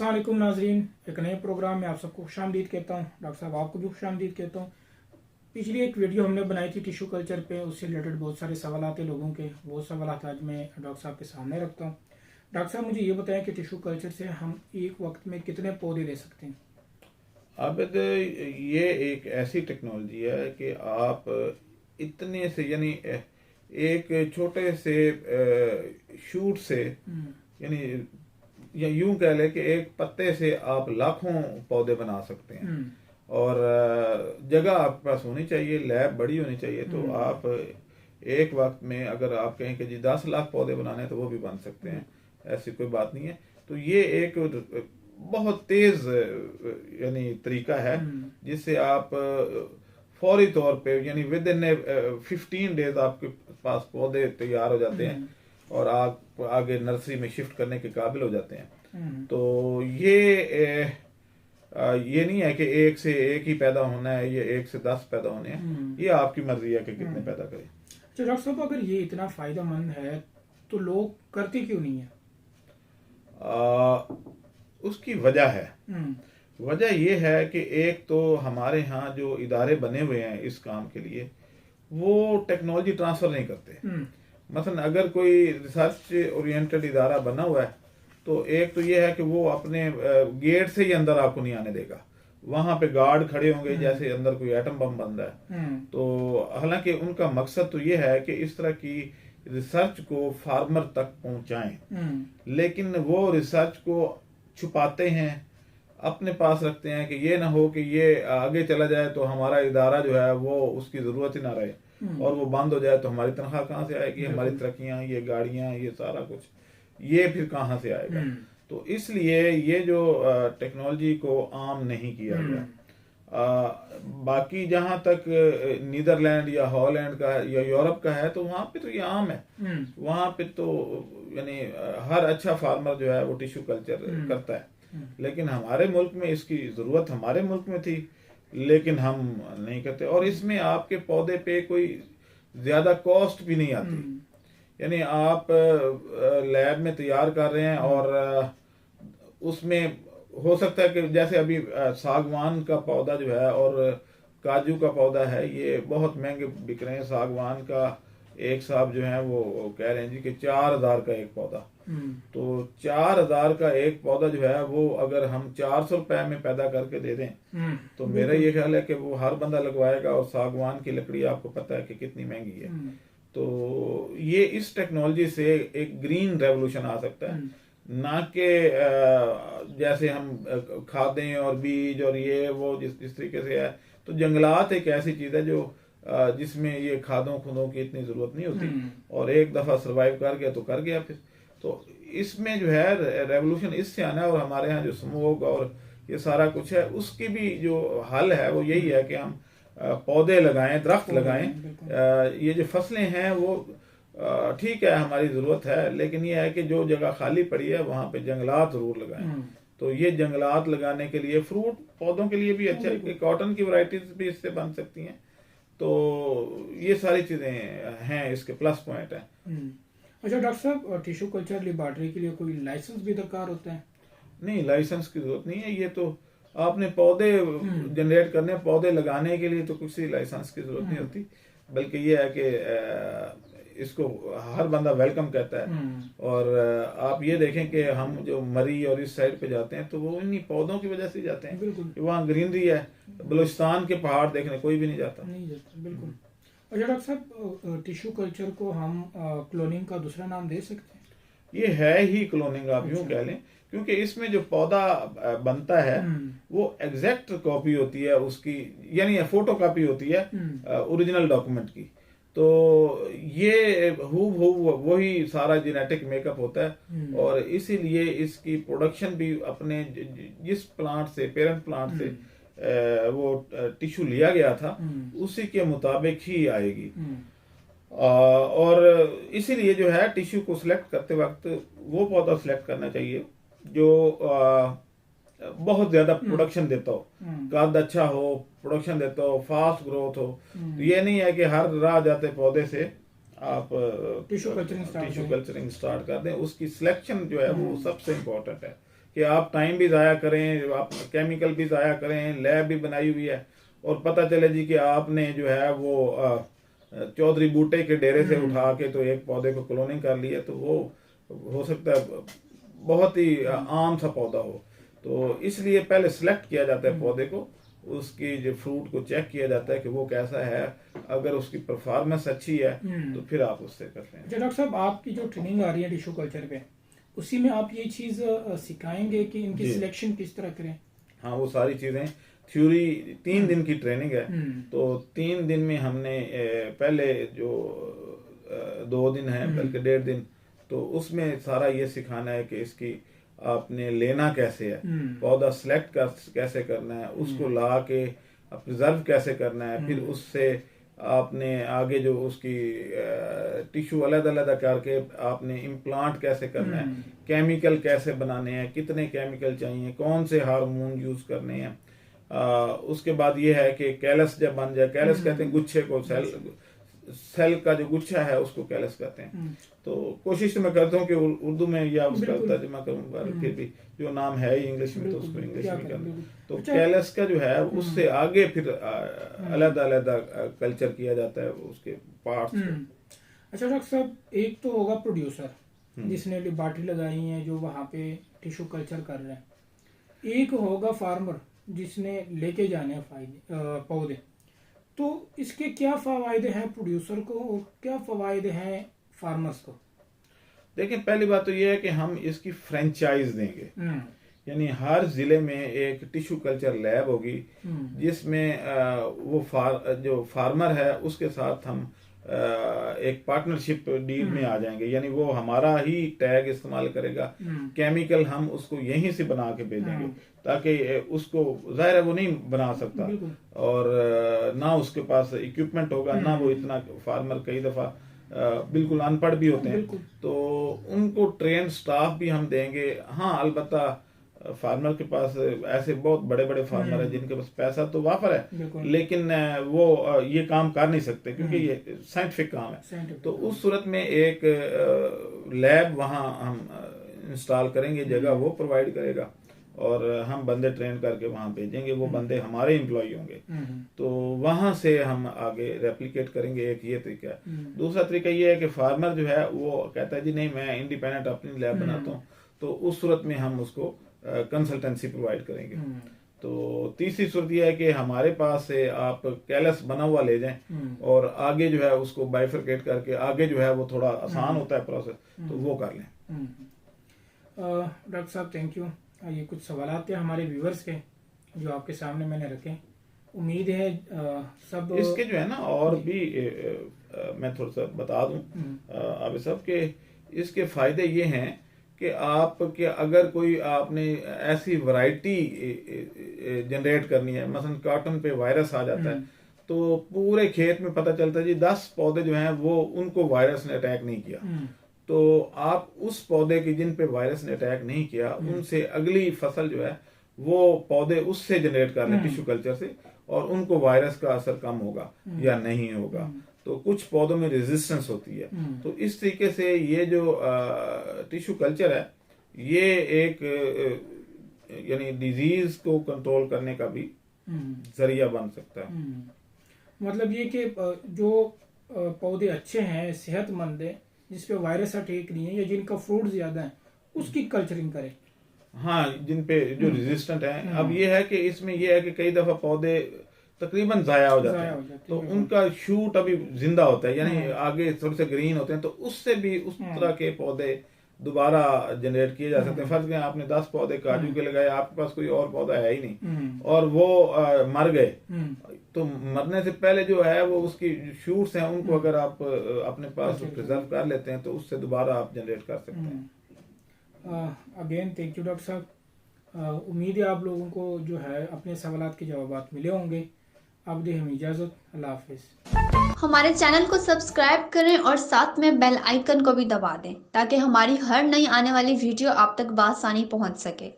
अस्सलाम वालेकुम नाजरीन, एक नए प्रोग्राम में आप सबको खुशामदीद कहता हूँ। डॉक्टर साहब आपको भी खुशामदीद कहता हूँ। पिछली एक वीडियो हमने बनाई थी टिश्यू कल्चर पे, उससे रिलेटेड बहुत सारे सवाल आते लोगों के, वो सवाल आज मैं डॉक्टर साहब के सामने रखता हूँ। डॉक्टर साहब मुझे ये बताएं कि टिश्यू कल्चर से हम एक वक्त में कितने पौधे ले सकते हैं? आबिद, ये एक ऐसी टेक्नोलॉजी है कि आप इतने से यानी एक छोटे से शूट से यानी या यूं कह ले कि एक पत्ते से आप लाखों पौधे बना सकते हैं। और जगह आपके पास होनी चाहिए, लैब बड़ी होनी चाहिए। तो आप एक वक्त में अगर आप कहें कि जी 10 लाख पौधे बनाने हैं तो वो भी बन सकते हैं, ऐसी कोई बात नहीं है। तो ये एक बहुत तेज यानी तरीका है जिससे आप फौरी तौर पे यानी विद इन 15 डेज आपके पास पौधे तैयार हो जाते हैं और आप आगे नर्सरी में शिफ्ट करने के काबिल हो जाते हैं। तो ये नहीं है कि एक से एक ही पैदा होना है, ये 1 से 10 पैदा होने हैं। ये आपकी मर्जी है कि कितने पैदा करें। अच्छा डॉक्टर साहब, अगर ये इतना फायदेमंद है तो लोग करते क्यों नहीं है? उसकी वजह है। वजह यह है कि एक तो हमारे यहाँ जो इदारे बने हुए हैं इस काम के लिए, वो टेक्नोलॉजी ट्रांसफर नहीं करते। मसलन अगर कोई रिसर्च ओरिएंटेड इदारा बना हुआ है तो एक तो ये है कि वो अपने गेट से ही अंदर आपको नहीं आने देगा, वहां पे गार्ड खड़े होंगे जैसे अंदर कोई एटम बम बन रहा है। तो हालांकि उनका मकसद तो ये है कि इस तरह की रिसर्च को फार्मर तक पहुंचाएं, लेकिन वो रिसर्च को छुपाते हैं, अपने पास रखते हैं कि ये ना हो कि ये आगे चला जाए तो हमारा इदारा जो है वो उसकी जरूरत ही ना रहे, और वो बंद हो जाए तो हमारी तनख्वाह कहाँ से आएगी, हमारी तरक्कियां, ये गाड़ियां, ये सारा कुछ, ये फिर कहाँ से आएगा। तो इसलिए ये जो टेक्नोलॉजी को आम नहीं किया गया। बाकी जहां तक नीदरलैंड या हॉलैंड का या यूरोप का है तो वहां पे तो ये आम है। वहां पे तो यानी हर अच्छा फार्मर जो है वो टिश्यू कल्चर करता है। लेकिन हमारे मुल्क में इसकी जरूरत हमारे मुल्क में थी, लेकिन हम नहीं करते। और इसमें आपके पौधे पे कोई ज्यादा कॉस्ट भी नहीं आती। यानी आप लैब में तैयार कर रहे हैं और उसमें हो सकता है कि जैसे अभी सागवान का पौधा जो है और काजू का पौधा है, ये बहुत महंगे बिक रहे हैं। सागवान का एक साहब जो है वो कह रहे हैं जी कि 4000 का एक पौधा। तो 4000 का एक पौधा जो है वो अगर हम 400 रुपए में पैदा करके दे दें तो मेरा ये ख्याल है कि वो हर बंदा लगवाएगा। और सागवान की लकड़ी आपको पता है कि कितनी महंगी है। तो ये इस टेक्नोलॉजी से एक ग्रीन रेवोल्यूशन आ सकता है, ना कि जैसे हम खादें और बीज और ये वो जिस तरीके से है। तो जंगलात एक ऐसी चीज है जो जिसमें ये खादों खुदों की इतनी जरूरत नहीं होती, और एक दफा सरवाइव कर गया तो कर गया फिर। तो इसमें जो है रेवोल्यूशन इससे आना है। और हमारे यहाँ जो स्मोक और ये सारा कुछ है उसकी भी जो हल है वो यही है कि हम पौधे लगाएं, दरख्त लगाएं। ये जो फसलें हैं वो ठीक है, हमारी जरूरत है, लेकिन ये है कि जो जगह खाली पड़ी है वहां पे जंगलात जरूर लगाएं। तो ये जंगलात लगाने के लिए फ्रूट पौधों के लिए भी अच्छा है, कॉटन की वैरायटीज भी इससे बन सकती हैं। तो ये सारी चीजें हैं, इसके प्लस पॉइंट है। अच्छा डॉक्टर साहब, टिश्यू कल्चर लेबोरेटरी के लिए कोई लाइसेंस भी दरकार होता है? नहीं, लाइसेंस की जरूरत नहीं है। ये तो आपने पौधे जनरेट करने, पौधे लगाने के लिए तो किसी लाइसेंस की जरूरत नहीं होती। बल्कि ये है कि इसको हर बंदा वेलकम कहता है। और आप ये देखें कि हम जो मरी और इस साइड पे जाते हैं तो वो इन्हीं पौधों की वजह से जाते हैं। वहाँ ग्रीनरी है। बलूचिस्तान के पहाड़ देखने कोई भी नहीं जाता। बिल्कुल। अच्छा डॉक्टर साहब, टिश्यू कल्चर को हम क्लोनिंग का दूसरा नाम दे सकते हैं? ये है ही क्लोनिंग, आप यूं कह लें, क्योंकि इसमें जो पौधा बनता है वो एग्जैक्ट कॉपी होती है उसकी, यानी फोटो कॉपी होती है ओरिजिनल डॉक्यूमेंट की। तो ये वही सारा जेनेटिक मेकअप होता है। और इसीलिए इसकी प्रोडक्शन भी अपने जिस प्लांट से, पेरेंट प्लांट से वो टिश्यू लिया गया था उसी के मुताबिक ही आएगी। और इसीलिए जो है टिश्यू को सिलेक्ट करते वक्त वो पौधा सिलेक्ट करना चाहिए जो बहुत ज्यादा प्रोडक्शन देता हो, कद अच्छा हो, प्रोडक्शन देता हो, फास्ट ग्रोथ हो। तो ये नहीं है कि हर राह जाते पौधे से आप टिश्यू कल्चरिंग स्टार्ट कर दें। उसकी सिलेक्शन जो है वो सबसे इम्पोर्टेंट है कि आप टाइम भी ज़ाया करें, आप केमिकल भी ज़ाया करें, लैब भी बनाई हुई है, और पता चले जी कि आपने जो है वो चौधरी बूटे के डेरे से उठा के तो एक पौधे को क्लोनिंग कर लिया, तो वो हो सकता है बहुत ही आम सा पौधा हो। तो इसलिए पहले सिलेक्ट किया जाता है पौधे को, उसकी जो फ्रूट को चेक किया जाता है कि वो कैसा है, अगर उसकी परफॉर्मेंस अच्छी है तो फिर आप उससे करते हैं। अच्छा डॉक्टर साहब, आपकी जो ट्रेनिंग आ रही है टिश्यू कल्चर पे, उसी में आप ये चीज सिखाएंगे कि इनकी सिलेक्शन किस तरह करें? हाँ, वो सारी चीजें, थ्योरी 3 दिन की ट्रेनिंग है, तो 3 दिन में हमने पहले जो 2 दिन है बल्कि 1.5 दिन, तो उसमें सारा ये सिखाना है कि इसकी आपने लेना कैसे है, पौधा सिलेक्ट कैसे करना है, उसको ला के प्रिजर्व कैसे करना है, फिर उससे आपने आगे जो उसकी टिश्यू अलग अलग करके आपने इम्प्लांट कैसे करना है, केमिकल कैसे बनाने हैं, कितने केमिकल चाहिए, कौन से हार्मोन यूज करने हैं। उसके बाद ये है कि कैलस जब बन जाए, कैलस कहते हैं गुच्छे को, सेल का जो गुच्छा है उसको कैलस कहते हैं। तो कोशिश तो मैं करता हूँ कि उर्दू में या उसका तर्जुमा करूँ, फिर भी जो नाम है इंग्लिश में तो उसको इंग्लिश में करना। तो कैलस का जो है उससे आगे फिर अलग अलग कल्चर किया जाता है उसके पार्ट्स को। अच्छा डॉक्टर साहब, एक तो होगा प्रोड्यूसर जिसने लेबॉरेटरी लगाई है, जो वहाँ पे टिश्यू कल्चर कर रहे हैं, एक होगा फार्मर जिसने लेके जाने हैं पौधे। तो इसके क्या फायदे हैं प्रोड्यूसर को और क्या फायदे हैं फार्मर्स को? देखिए, पहली बात तो ये है कि हम इसकी फ्रेंचाइज देंगे, यानी हर जिले में एक टिश्यू कल्चर लैब होगी, जिसमें वो जो फार्मर है उसके साथ हम एक पार्टनरशिप डील में आ जाएंगे, यानी वो हमारा ही टैग इस्तेमाल करेगा, केमिकल हम उसको यहीं से बना के भेजेंगे, ताकि उसको जाहिर है वो नहीं बना सकता, और ना उसके पास इक्विपमेंट होगा, ना वो इतना, फार्मर कई दफा बिल्कुल अनपढ़ भी होते हैं, तो उनको ट्रेन स्टाफ भी हम देंगे। हाँ, अलबत्ता फार्मर के पास ऐसे बहुत बड़े बड़े फार्मर हैं जिनके पास पैसा तो वाफर है, लेकिन वो ये काम कर नहीं सकते क्योंकि ये साइंटिफिक काम है। तो उस सूरत में एक लैब वहाँ हम इंस्टॉल करेंगे, जगह वो प्रोवाइड करेगा, और हम बंदे ट्रेन करके वहाँ भेजेंगे, वो बंदे हमारे एम्प्लॉय होंगे, तो वहाँ से हम आगे रेप्लिकेट करेंगे। एक ये तरीका है। दूसरा तरीका ये है कि फार्मर जो है वो कहता है जी नहीं, मैं इंडिपेंडेंट अपनी लैब बनाता हूँ, तो उस सूरत में हम उसको कंसल्टेंसी प्रोवाइड करेंगे। तो तीसरी सूरत यह है कि हमारे पास से आप कैलस बना हुआ ले जाएं, और आगे जो है उसको बाइफरकेट करके आगे जो है वो थोड़ा आसान होता है प्रोसेस, तो वो कर लें। डॉक्टर साहब थैंक यू। ये कुछ सवाल थे हमारे व्यूअर्स के जो आपके सामने मैंने रखे। उम्मीद है सब इसके जो है ना, और भी मैं थोड़ा सा बता दूं आप सब के इसके फायदे ये हैं कि आप के अगर कोई आपने ऐसी वैरायटी जनरेट करनी है, मसलन कॉटन पे वायरस आ जाता है, तो पूरे खेत में पता चलता है जी 10 पौधे जो हैं वो उनको वायरस ने अटैक नहीं किया, तो आप उस पौधे की जिन पे वायरस ने अटैक नहीं किया उनसे अगली फसल जो है वो पौधे उससे जनरेट कर लें टिश्यू कल्चर से, और उनको वायरस का असर कम होगा या नहीं होगा। तो कुछ पौधों में रेजिस्टेंस होती है। तो इस तरीके से ये जो टिश्यू कल्चर है ये एक यानी डिजीज को कंट्रोल करने का भी जरिया बन सकता है। मतलब ये कि जो पौधे अच्छे हैं, सेहतमंद है, जिसपे वायरस अटैक नहीं है या जिनका फ्रूट ज्यादा है, उसकी कल्चरिंग करें। हाँ, जिन पे जो रेजिस्टेंट है। अब ये है कि इसमें ये है कि कई दफा पौधे तकरीबन जाया हो जाते हैं, तो उनका शूट अभी जिंदा होता है, यानी आगे थोड़े से ग्रीन होते हैं, तो उससे भी उस तरह के पौधे दोबारा जनरेट किए जा सकते हैं। फर्ज करें आपने 10 पौधे काजू के लगाए, आपके पास कोई और पौधा है ही नहीं, और वो मर गए, तो मरने से पहले जो है वो उसकी शूट्स हैं, उनको अगर आप अपने पास प्रिजर्व कर लेते हैं तो उससे दोबारा आप जनरेट कर सकते हैं। अगेन थैंक यू डॉक्टर साहब। उम्मीद है आप लोगों को जो है अपने सवालात के जवाब मिले होंगे। अब दे हमें इजाजत। अल्लाह हाफिज। हमारे चैनल को सब्सक्राइब करें और साथ में बेल आइकन को भी दबा दें ताकि हमारी हर नई आने वाली वीडियो आप तक बआसानी पहुंच सके।